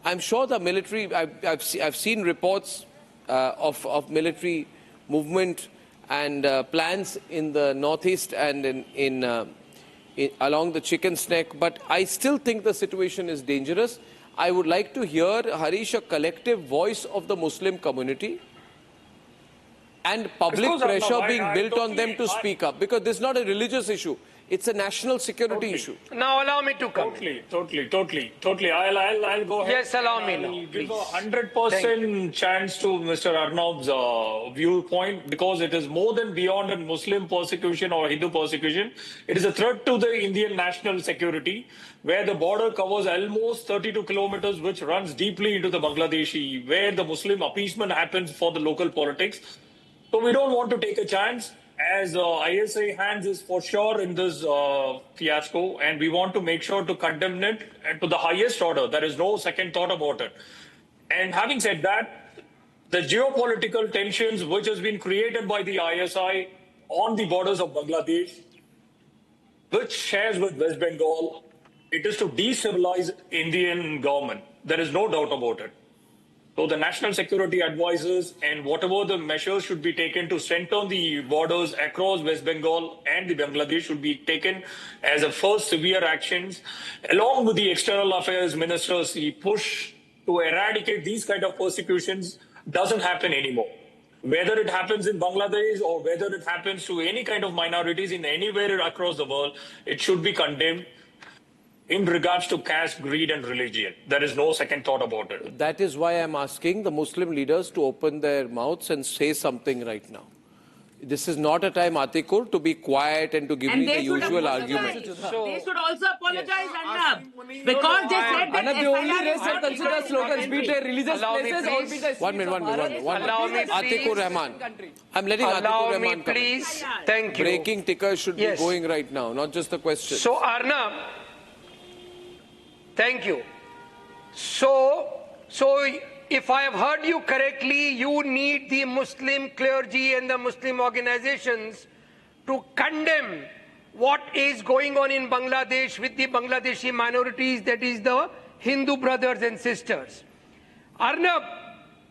I'm sure the military, I've seen reports of military movement and plans in the northeast and along the Chicken's Neck, but I still think the situation is dangerous. I would like to hear, Harish, a collective voice of the Muslim community and public pressure being built on them to speak up, because this is not a religious issue. It's a national security issue. Now allow me to come. Totally. I'll go ahead. Yes, allow me now. I'll give a 100% chance to Mr. Arnab's viewpoint, because it is more than beyond a Muslim persecution or Hindu persecution. It is a threat to the Indian national security, where the border covers almost 32 kilometers, which runs deeply into the Bangladeshi, where the Muslim appeasement happens for the local politics. So we don't want to take a chance, as ISI hands is for sure in this fiasco, and we want to make sure to condemn it to the highest order. There is no second thought about it. And having said that, the geopolitical tensions which has been created by the ISI on the borders of Bangladesh, which shares with West Bengal, it is to destabilize Indian government. There is no doubt about it. So the national security advisors and whatever the measures should be taken to strengthen the borders across West Bengal and the Bangladesh should be taken as a first severe actions, along with the external affairs ministers. The push to eradicate these kind of persecutions doesn't happen anymore. Whether it happens in Bangladesh or whether it happens to any kind of minorities in anywhere across the world, it should be condemned. In regards to caste, greed and religion, there is no second thought about it. That is why I'm asking the Muslim leaders to open their mouths and say something right now. This is not a time, Atikur, to be quiet and to give me the usual argument. They should also apologize, Arnab, because they said that Arnab, the only race that considers slogans, be it religious places or be it... One minute. Allow me, Atikur Rahman. I'm letting Atikur Rahman come. Please. Thank you. Breaking tickers should be going right now, not just the question. So, Arnab, thank you. So if I have heard you correctly, you need the Muslim clergy and the Muslim organizations to condemn what is going on in Bangladesh with the Bangladeshi minorities, that is the Hindu brothers and sisters. Arnab,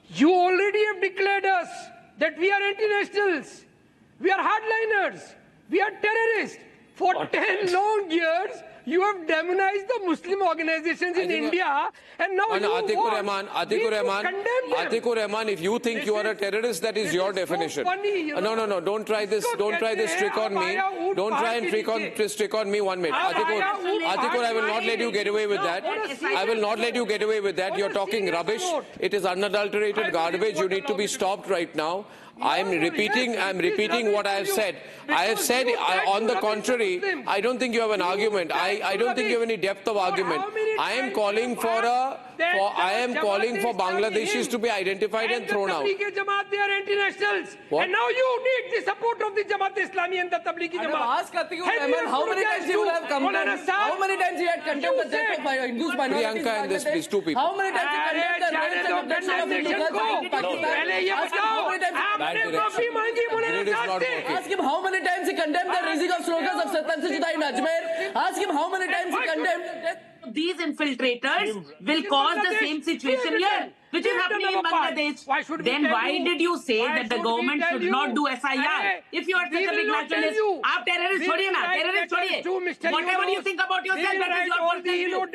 you already have declared us that we are anti-nationals, we are hardliners, we are terrorists. For 10 long years, you have demonized the Muslim organizations in India, and now Atikur Rahman, if you think you are a terrorist, that is your definition. No, don't try this. Don't try this trick on me. Don't try and trick on me. 1 minute. Atikur, I will not let you get away with that. I will not let you get away with that. You're talking rubbish. It is unadulterated garbage. You need to be stopped right now. I'm repeating what I have said. I have said, on the contrary, I don't think you have an argument. I don't think you have any depth of argument. I am calling for Bangladeshis to be identified and thrown out. They are anti-nationals. And now you need the support of the Jamaat Islami and the Tablighi Jamaat. Ask Atikur Rahman, how many times you would have condemned? How many times you had condemned the death of Hindus, minorities? Priyanka and this, please, two people. How many times you condemned the abduction of Hindus in Pakistan? How many times? Bad direction. Ask him how many times he condemned the raising of slogans of Satan se Judai in Ajmer. Ask him how many times he condemned death. These infiltrators will cause the same situation here, which is happening in Bangladesh. Then why did you say that the government should not do SIR? If you are such a big nationalist, आप terrorist छोड़िए ना, terrorist छोड़िए. Whatever you think about yourself, that is your personal view.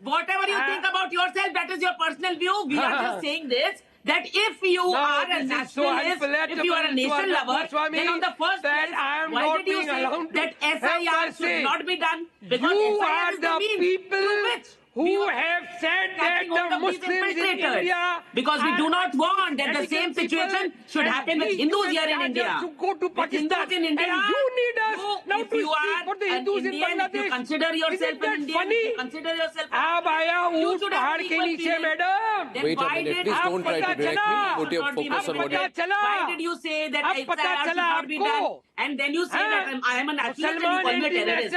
Whatever you think about yourself, that is your personal view. We are just saying this, that if you are a nationalist, if you are a nation lover, then on the first place, why did you say that SIR should not be done? Because you SIR are is the people who have said that the Muslims in India... Because we do not want that the same situation should happen with Hindus here in India. To go to Pakistan, in India, and you need us now to speak for the Hindus in Bangladesh. If you consider yourself an Indian, if you consider yourself आप आया ऊँट पहाड़ के नीचे, madam. Wait a minute, please don't try to direct me. Put your focus on what you... Why did you say that SIR should not be done? And then you say that I am a nationalist and you call me a terrorist.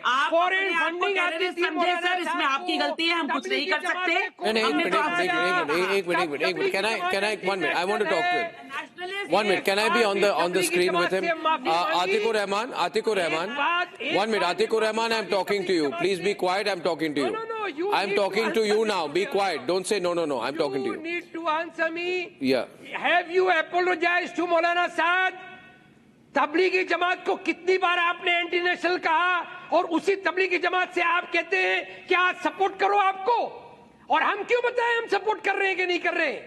आप अपने आप को terrorist समझे, sir. इसमें आपकी गलती है. हम कुछ नहीं कर सकते. एक minute. Can I 1 minute? I want to talk to him. 1 minute. Can I be on the screen with him? Atikur Rahman. 1 minute. Atikur Rahman, I'm talking to you. Please be quiet. I'm talking to you. I'm talking to you now. Be quiet. Don't say no. I'm talking to you. You need to answer me. Yeah. Have you apologized to Maulana Saad? Tablighi Jamaat को कितनी बार आपने anti national कहा और उसी तबलीगी जमात से आप कहते हैं कि आज सपोर्ट करो आपको, और हम क्यों बताएं हम सपोर्ट कर रहे हैं कि नहीं कर रहे?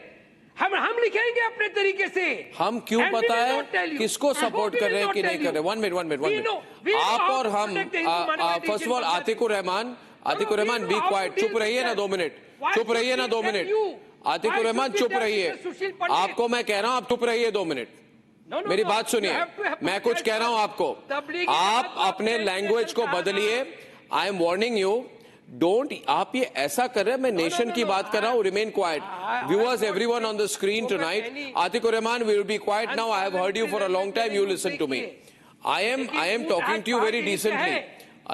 हम लिखेंगे अपने तरीके से। हम क्यों बताएं किसको सपोर्ट कर रहे हैं कि नहीं कर रहे? 1 मिनट। आप और हम first of all Atiqur Rahman be quiet, चुप रहिए ना 2 मिनट, चुप रहिए ना 2 मिनट। आतिकुर रहमान चुप रहिए, आपको मैं कह रहा हूं आप चुप रहिए 2 मिनट। मेरी बात सुनिए, मैं कुछ कह रहा हूं आपको, आप अपने लैंग्वेज को बदलिए। I am warning you, don't. आप ये ऐसा कर रहे हैं, मैं नेशन की बात कर रहा हूं। Remain quiet, viewers, everyone on the screen tonight. Atiqur Rahman, we will be quiet now. I have heard you for a long time, you listen to me. I am talking to you very decently.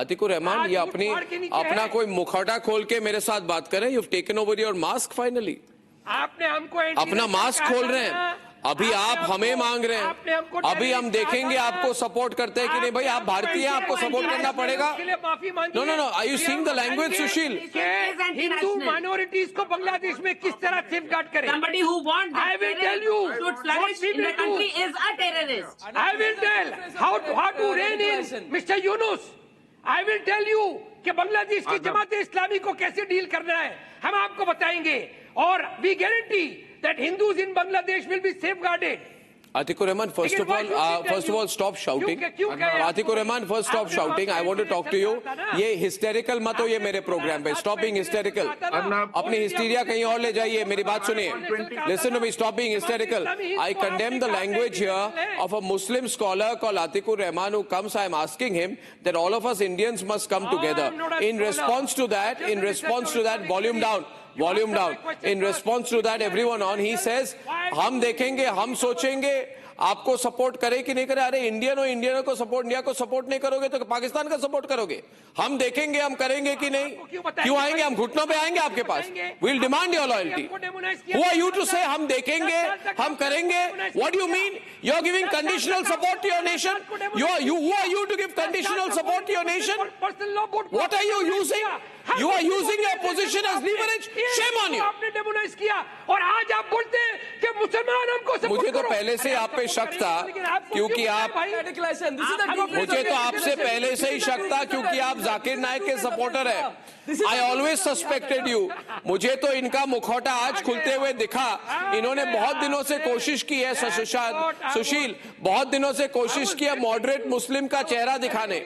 Atiqur Rahman, ये अपना कोई मुखौटा खोल के मेरे साथ बात करें। You have taken over your mask finally. आपने हमको अपना मास्क खोल रहे हैं, अभी आप हमें मांग रहे हैं। अभी हम देखेंगे आपको सपोर्ट करते हैं कि नहीं। भाई आप भारतीय हैं, आपको सपोर्ट करना पड़ेगा। No, are you seeing the language Sushil? Hindu minorities को बांग्लादेश में किस तरह सेफगार्ड करें? Somebody who wants I will tell you should flourish in the country is a terrorist. I will tell how to rein in Mr. Yunus. I will tell you कि बांग्लादेश की जमात इस्लामी को कैसे deal करना है, हम आपको बताएंगे। और we guarantee that Hindus in Bangladesh will be safeguarded. Atikur Rahman, first of all, stop shouting. Atikur Rahman, first stop shouting. I want to talk to you. ये hysterical मत हो ये मेरे program पे. Stop being hysterical. अपनी hysteria कहीं और ले जाइए. मेरी बात सुनिए. Listen to me. Stop being hysterical. I condemn the language here of a Muslim scholar called Atikur Rahman who comes. I am asking him that all of us Indians must come together. In response to that, volume down. In response to that, everyone on, he says, हम देखेंगे, हम सोचेंगे, आपको support करे कि नहीं करे। अरे इंडियनों को सपोर्ट, इंडिया को सपोर्ट नहीं करोगे तो पाकिस्तान का सपोर्ट करोगे। हम देखेंगे, हम करेंगे कि नहीं। क्यों आएंगे? हम घुटनों पे आएंगे आपके पास। We'll demand your loyalty. Who are you to say हम देखेंगे, हम करेंगे? What do you mean? You're giving conditional support to your nation? Who are you to give conditional support to your nation? What are you using? You are using your position as leverage. Shame on you. आपने demonise किया और आज आप बोलते हैं कि मुसलमान हमको सपोर्ट करो। मुझे तो पहले से आप पे शक था, क्योंकि आप, मुझे तो आपसे पहले से ही शक था क्योंकि आप जाकिर नाइक के सपोर्टर है। I always suspected you. मुझे तो इनका मुखौटा आज खुलते हुए दिखा। इन्होंने बहुत दिनों से कोशिश की है, सुशील, बहुत दिनों से कोशिश की है मॉडरेट मुस्लिम का चेहरा दिखाने,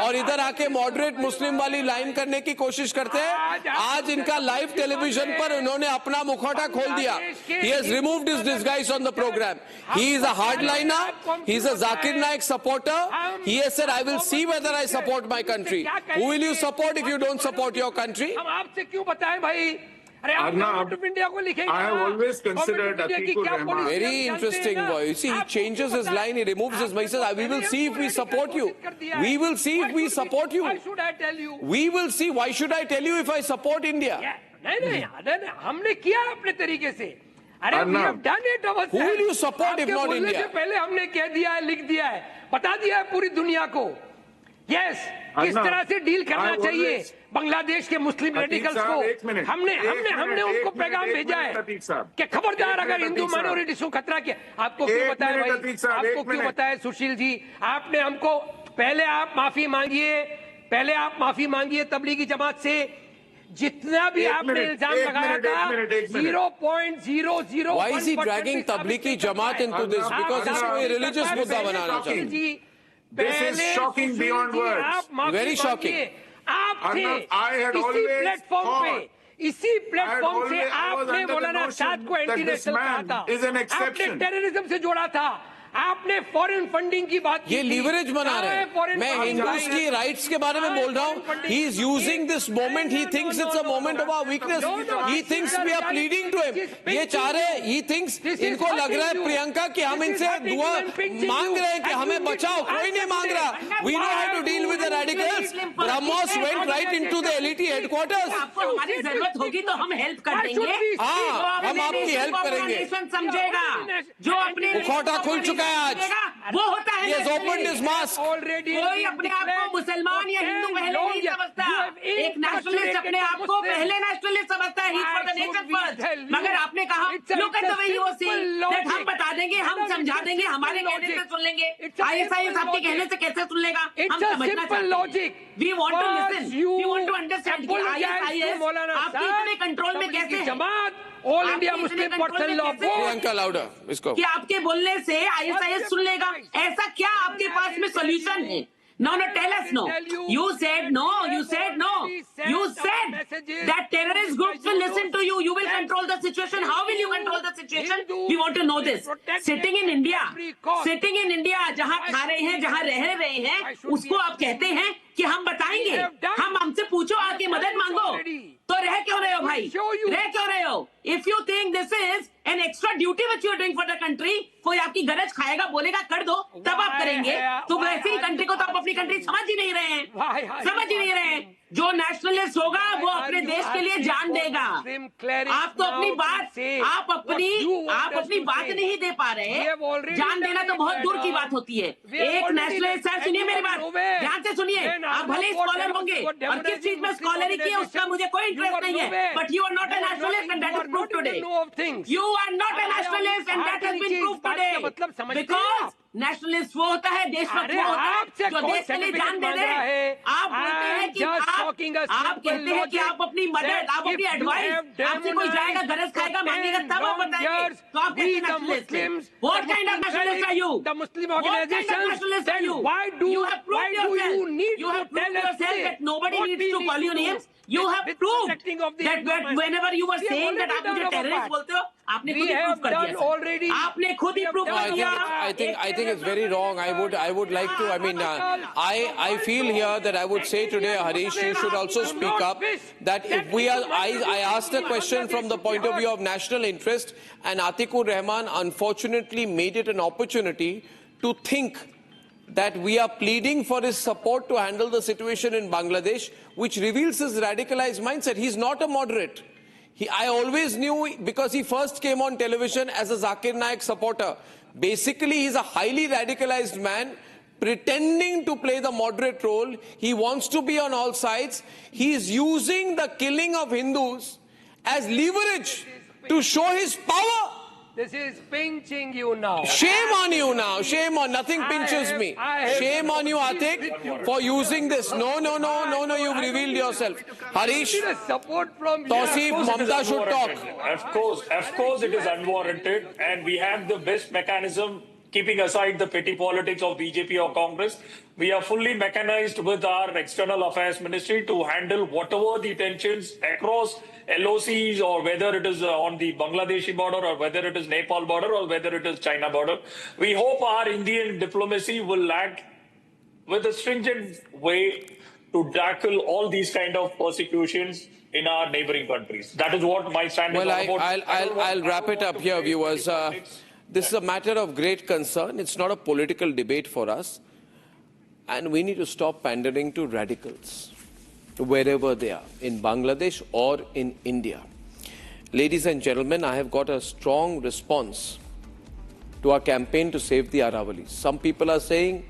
और इधर आके मॉडरेट मुस्लिम वाली लाइन करने की कोशिश करते हैं। आज इनका लाइव टेलीविजन पर उन्होंने अपना मुखौटा खोल दिया। He has removed his disguise on the program. He is a hardliner. He is a Zakir Naik supporter. He has said, I will see whether I support my country. Who will you support if you don't support your country? हम आपसे क्यों बताएं भाई? I have always considered Atikur Rahman. Very interesting boy. You see, he changes his line, he removes his voice. He says, we will see if we support you. We will see if we support you. Why should I tell you? We will see. Why should I tell you if I support India? नहीं, हमने किया अपने तरीके से। अरे we have done it ourselves. Who will you support if not India? से पहले हमने कह दिया है, लिख दिया है, बता दिया है पूरी दुनिया को। Yes, किस तरह से डील करना चाहिए बांग्लादेश के मुस्लिम रेडिकल्स को। हमने उनको पैगाम भेजा है कि खबरदार अगर हिंदू माइनॉरिटीज को खतरा किया। आपको क्यों बताया भाई? आपको क्यों बताया सुशील जी? आपने हमको पहले आप माफी मांगिए तबलीगी जमात से। जितना भी आपने इल्जाम लगाया था 0.00। Why is he dragging Tablighi Jamaat into this? Because इसको ये religious मुद्दा बनाना चाहिए। This is shocking beyond words. Very shocking. आप थे इसी प्लेटफॉर्म से आपने मौलाना साद को एंटी नेशनल कहा था, आपने टेररिज्म से जोड़ा था, आपने फॉरेन फंडिंग की बात की। ये लीवरेज बना रहे हैं। मैं हिंदूज की राइट्स के बारे में बोल रहा हूँ। He is using this moment, he thinks it's a moment of our weakness, he thinks we are pleading to him. ये चाह रहे, ही थिंक्स, इनको लग रहा है प्रियंका कि हम इनसे दुआ मांग रहे हैं कि हमें बचाओ। कोई नहीं मांग रहा। We know how to deal with the radicals. BrahMos went right into the LET headquarters. आपको हमारी जरूरत होगी तो हम हेल्प कर देंगे। हाँ, हम आपकी हेल्प करेंगे। समझेगा जो अपने मुखौटा खुल चुका है आज। वो होता है। He has opened his mosque. कोई अपने आप को मुसलमान या हिंदू पहले नहीं समझता। एक नेशनलिस्ट अपने आप को पहले नेशनलिस्ट समझता है, फॉर द नेशन फर्स्ट। मगर आपने कहा look at the way you are saying that हम बता देंगे, हम समझा देंगे, हमारे कहने से सुन लेंगे। ISIS आपके कहने से कैसे सुन लेगा? हम समझना चाहते हैं। We want to listen, we want to understand कि ISIS आपके इतने कंट्रोल में कैसे है? All India Muslim person law Priyanka louder इसको कि आपके बोलने से ISIS सुन लेगा? ऐसा क्या आपके पास में सॉल्यूशन है? No, tell us no. You said no. You said no. You said that terrorist groups will listen to you. You will control the situation. How will you control the situation? We want to know this. Sitting in India, जहाँ खा रहे हैं, जहाँ रह रहे हैं, उसको आप कहते हैं कि हम बताएंगे, हम हमसे पूछो, आके मदद मांगो। तो रह क्यों रहे हो भाई? रह क्यों रहे हो? If you think this is an extra duty which you are doing for the country, कोई आपकी गरज खाएगा, बोलेगा कर दो, तब आप करेंगे। तो वैसे ही कंट्री को तो आप अपनी कंट्री समझ ही नहीं रहे हैं, समझ ही नहीं रहे हैं। जो नेशनलिस्ट होगा वो अपने देश के लिए जान देगा। आप तो अपनी बात, आप अपनी बात नहीं दे पा रहे। जान देना तो बहुत दूर की बात होती है। एक नेशनलिस्ट है, सुनिए मेरी बात, ध्यान से सुनिए। आप भले ही स्कॉलर होंगे और किस चीज में स्कॉलरी की है उसका मुझे कोई इंटरेस्ट नहीं है, but you are not a nationalist and that is proved today. You are not a nationalist and that has been proved today. Because nationalist वो होता है, देशभक्त वो होता है जो देश के लिए जान दे दे। आप बोलते हैं कि आप कहते हैं कि आप अपनी मदद, आप अपनी एडवाइस, आपसे कोई जाएगा, गरज खाएगा, मांगेगा, तब आप बताएंगे। तो आप कैसे नेशनलिस्ट हैं? What kind of nationalist are you? The Muslim organizations, then why do you tell us that nobody needs to call you names? You have proved that whenever you were saying that आप मुझे terrorist बोलते हो, आपने खुद ही prove कर दिया। आपने खुद ही प्रूव कर दिया। I think it's very wrong. I would like to. I mean, I feel here that I would say today, Harish, you should also speak up. That if we are, I asked a question from the point of view of national interest, and Atikur Rahman unfortunately made it an opportunity to think that we are pleading for his support to handle the situation in Bangladesh, which reveals his radicalized mindset. He's not a moderate. I always knew, because he first came on television as a Zakir Naik supporter. Basically, he's a highly radicalized man, pretending to play the moderate role. He wants to be on all sides. He's using the killing of Hindus as leverage to show his power. This is pinching you now. Shame on you now. Shame on. Nothing pinches me. Shame on you, Atik, for using this. No. You've revealed yourself. Harish, Tausif, Mamta should talk. Of course, it is unwarranted, and we have the best mechanism. Keeping aside the petty politics of BJP or Congress, we are fully mechanized with our External Affairs Ministry to handle whatever the tensions across LOCs, or whether it is on the Bangladeshi border, or whether it is Nepal border, or whether it is China border. We hope our Indian diplomacy will act with a stringent way to tackle all these kind of persecutions in our neighboring countries. That is what my stand is all about. I'll wrap it up here, viewers. This is a matter of great concern. It's not a political debate for us. And we need to stop pandering to radicals, wherever they are, in Bangladesh or in India. Ladies and gentlemen, I have got a strong response to our campaign to save the Aravalis. Some people are saying,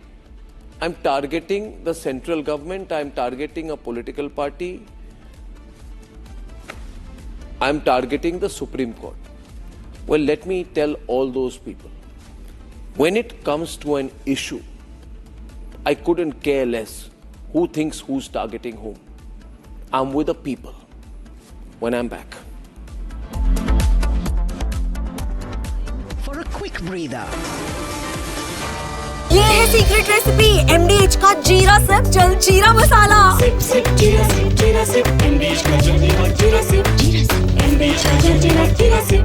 I'm targeting the central government, I'm targeting a political party, I'm targeting the Supreme Court. Well, let me tell all those people, when it comes to an issue, I couldn't care less who thinks who's targeting whom. I'm with the people when I'm back. For a quick breather. ये है secret recipe MDH का जीरा SIP जल जीरा मसाला। SIP SIP जीरा SIP MDH का जल जीरा सिप MDH का जल जीरा सिप।